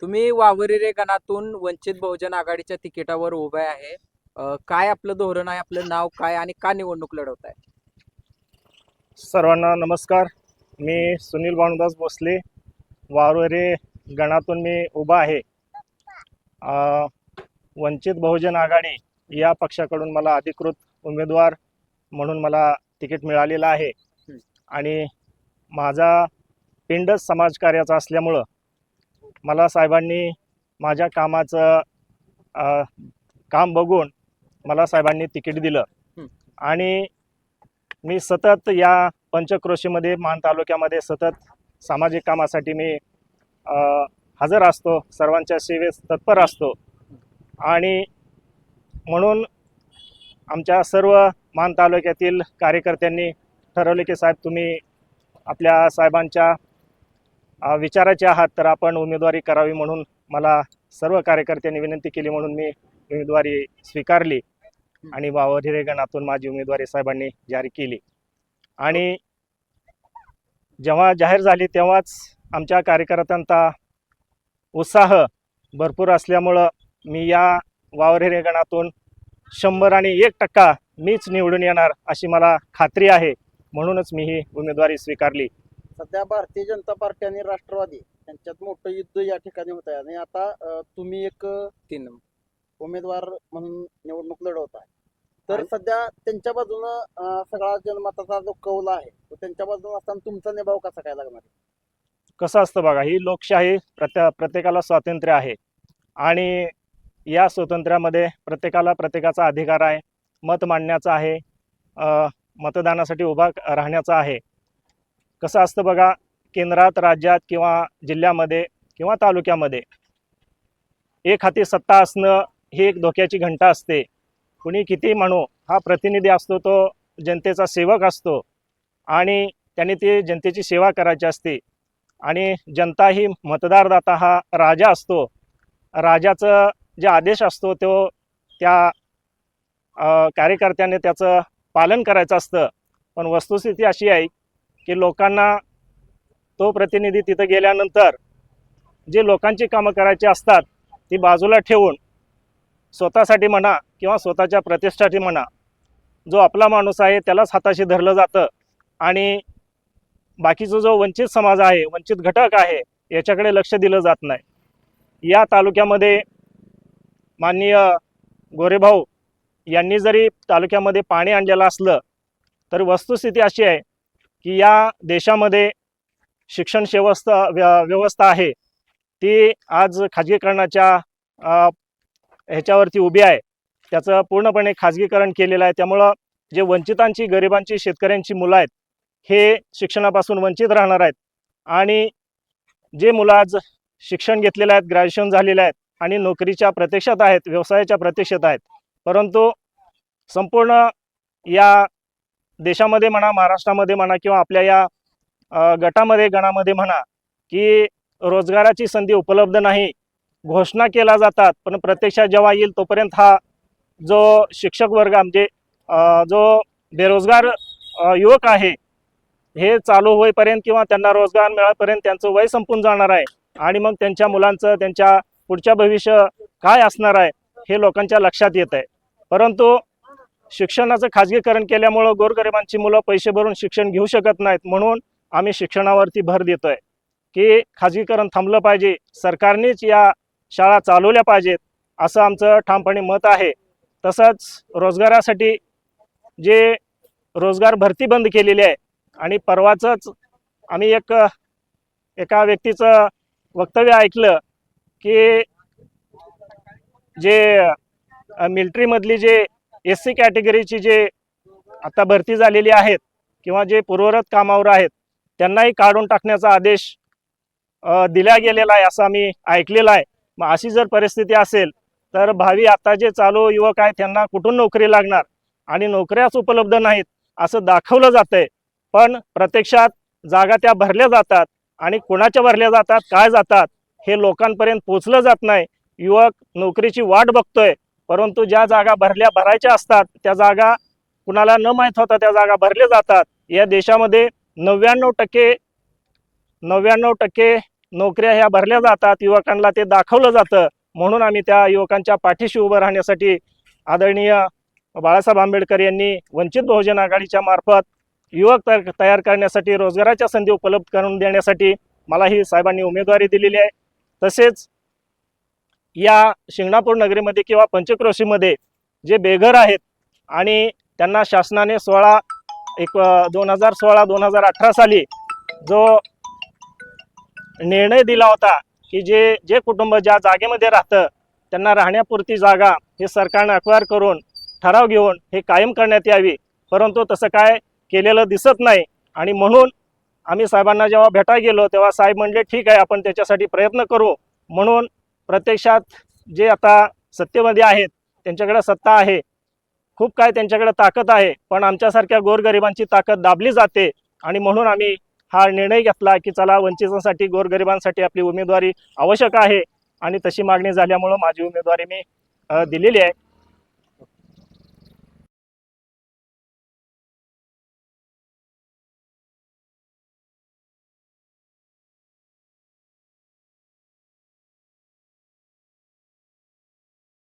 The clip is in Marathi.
तुम्ही वावरी गणातून वंचित बहुजन आघाडीच्या तिकिटावर उभे आहे. काय आपलं धोरण आहे, आपलं नाव काय आणि का निवडणूक लढवताय? सर्वांना नमस्कार. मी सुनील भानुदास भोसले, वावरे गणातून मी उभा आहे. अ, वंचित बहुजन आघाडी या पक्षाकडून मला अधिकृत उमेदवार म्हणून मला तिकीट मिळालेलं आहे आणि माझा पिंडच समाजकार्याचा असल्यामुळं मला साहेबांनी माझ्या कामाचं काम बघून मला साहेबांनी तिकीट दिलं आणि मी सतत या पंचक्रोशीमध्ये मान तालुक्यामध्ये सतत सामाजिक कामासाठी मी हजर असतो, सर्वांच्या सेवेस तत्पर असतो आणि म्हणून आमच्या सर्व मान तालुक्यातील कार्यकर्त्यांनी ठरवले की साहेब तुम्ही आपल्या साहेबांच्या विचाराचे आहात तर आपण उमेदवारी करावी, म्हणून मला सर्व कार्यकर्त्यांनी विनंती केली म्हणून मी उमेदवारी स्वीकारली आणि वावरे गणातून माझी उमेदवारी साहेबांनी जारी केली. आणि जेव्हा जाहीर झाली तेव्हाच आमच्या कार्यकर्त्यांचा उत्साह भरपूर असल्यामुळं मी या वावरे गणातून 100% मीच निवडून येणार अशी मला खात्री आहे, म्हणूनच मी ही उमेदवारी स्वीकारली. सध्या भारतीय जनता पार्टी आणि राष्ट्रवादी यांच्यात मोठं युद्ध या ठिकाणी होत आहे आणि आता तुम्ही एक 3 उमेदवार म्हणून निवडणूक लढवत आहे. तर सध्या त्यांच्या बाजूनं सगळा जनमताचा जो कौल आहे तो त्यांच्या बाजूने असताना तुमचा निभाव कसा काय लागणार? कसं असतं बघा, ही लोकशाही प्रत्येकाला स्वातंत्र्य आहे आणि या स्वातंत्र्यामध्ये प्रत्येकाला प्रत्येकाचा अधिकार आहे, मत मांडण्याचा आहे, मतदानासाठी उभा राहण्याचा आहे. कसं असतं बघा, केंद्रात, राज्यात किंवा जिल्ह्यामध्ये किंवा तालुक्यामध्ये एक हाती सत्ता असणं ही एक धोक्याची घंटा असते. कुणी किती म्हणो, हा प्रतिनिधी असतो, तो जनतेचा सेवक असतो आणि त्याने ती जनतेची सेवा करायची असते आणि जनता ही मतदारदाता हा राजा असतो. राजाचं जे आदेश असतो तो त्या कार्यकर्त्याने त्याचं पालन करायचं असतं. पण वस्तुस्थिती अशी आहे की लोकांना तो प्रतिनिधी तिथं गेल्यानंतर जे लोकांची कामं करायची असतात ती बाजूला ठेवून स्वतःसाठी म्हणा किंवा स्वतःच्या प्रतिष्ठासाठी म्हणा, जो आपला माणूस आहे त्यालाच हाताशी धरलं जातं आणि बाकीचा जो वंचित समाज आहे, वंचित घटक आहे, याच्याकडे लक्ष दिलं जात नाही. या तालुक्यामध्ये माननीय गोरेभाऊ यांनी जरी तालुक्यामध्ये पाणी आणलेलं असलं तर वस्तुस्थिती अशी आहे की या देशामध्ये शिक्षण व्यवस्था आहे ती आज खाजगीकरणाच्या ह्याच्यावरती उभी आहे. त्याचं पूर्णपणे खाजगीकरण केलेलं आहे. त्यामुळं जे वंचितांची, गरिबांची, शेतकऱ्यांची मुलं आहेत हे शिक्षणापासून वंचित राहणार आहेत आणि जे मुलं आज शिक्षण घेतलेलं आहेत, ग्रॅज्युएशन झालेलं आहेत आणि नोकरीच्या प्रतीक्षेत आहेत, व्यवसायाच्या प्रतीक्षेत आहेत, परंतु संपूर्ण या देशामध्ये म्हणा, महाराष्ट्रामध्ये म्हणा किंवा आपल्या या गणामध्ये म्हणा की रोजगाराची संधी उपलब्ध नाही. घोषणा केल्या जातात पण प्रत्यक्षात जेव्हा येईल तोपर्यंत हा जो शिक्षक वर्ग म्हणजे जो बेरोजगार युवक आहे हे चालू होईपर्यंत किंवा त्यांना रोजगार मिळापर्यंत त्यांचं वय संपून जाणार आहे आणि मग त्यांच्या मुलांचं, त्यांच्या पुढच्या भविष्य काय असणार आहे हे लोकांच्या लक्षात येत आहे. परंतु शिक्षणाचं खाजगीकरण केल्यामुळं गोरगरिबांची मुलं पैसे भरून शिक्षण घेऊ शकत नाहीत. म्हणून आम्ही शिक्षणावरती भर देतोय की खाजगीकरण थांबलं पाहिजे, सरकारनेच या शाळा चालवल्या पाहिजेत असं आमचं ठामपणे मत आहे. तसंच रोजगारासाठी जे रोजगार भरती बंद केलेली आहे आणि परवाचंच आम्ही एका व्यक्तीचं वक्तव्य ऐकलं की जे मिलिटरीमधली जे SC कॅटेगरीची जे आता भरती झालेली आहेत किंवा जे पूर्वरत कामावर आहेत त्यांनाही काढून टाकण्याचा आदेश दिला गेलेला आहे असं आम्ही ऐकलेलं आहे. मग अशी जर परिस्थिती असेल तर भावी आता जे चालू युवक आहेत त्यांना कुठून नोकरी लागणार आणि नोकऱ्याच उपलब्ध नाहीत असं दाखवलं जातंय. पण प्रत्यक्षात जागा त्या भरल्या जातात आणि कोणाच्या भरल्या जातात, काय जातात हे लोकांपर्यंत पोचलं जात नाही. युवक नोकरीची वाट बघतोय, परंतु ज्या जागा भरायच्या असतात त्या जागा कुणाला न माहीत होता त्या जागा भरल्या जातात. या देशामध्ये 99% नोकऱ्या ह्या भरल्या जातात, युवकांना ते दाखवलं जातं. म्हणून आम्ही त्या युवकांच्या पाठीशी उभं राहण्यासाठी आदरणीय बाळासाहेब आंबेडकर यांनी वंचित बहुजन आघाडीच्या मार्फत युवक तयार करण्यासाठी, रोजगाराच्या संधी उपलब्ध करून देण्यासाठी मला ही साहेबांनी उमेदवारी दिलेली आहे. तसेच या शिंगणापूर नगरीमध्ये किंवा पंचक्रोशीमध्ये जे बेघर आहेत आणि त्यांना शासनाने 2016-2018 साली जो निर्णय दिला होता की जे कुटुंब ज्या जागेमध्ये राहतं त्यांना राहण्यापुरती जागा हे सरकारने अक्वायर करून ठराव घेऊन हे कायम करण्यात यावी, परंतु तसं काय केलेलं दिसत नाही. आणि म्हणून आम्ही साहेबांना जेव्हा भेटायला गेलो तेव्हा साहेब म्हणले ठीक आहे, आपण त्याच्यासाठी प्रयत्न करू. म्हणून प्रत्यक्षात जे आता सत्तेमध्ये आहेत त्यांच्याकडे सत्ता आहे, खूप काय त्यांच्याकडे ताकद आहे, पण आमच्यासारख्या गोरगरिबांची ताकद दाबली जाते. आणि म्हणून आम्ही हा निर्णय घेतला की चला, वंचितांसाठी, गोरगरिबांसाठी आपली उमेदवारी आवश्यक आहे आणि तशी मागणी झाल्यामुळं माझी उमेदवारी मी दिलेली आहे.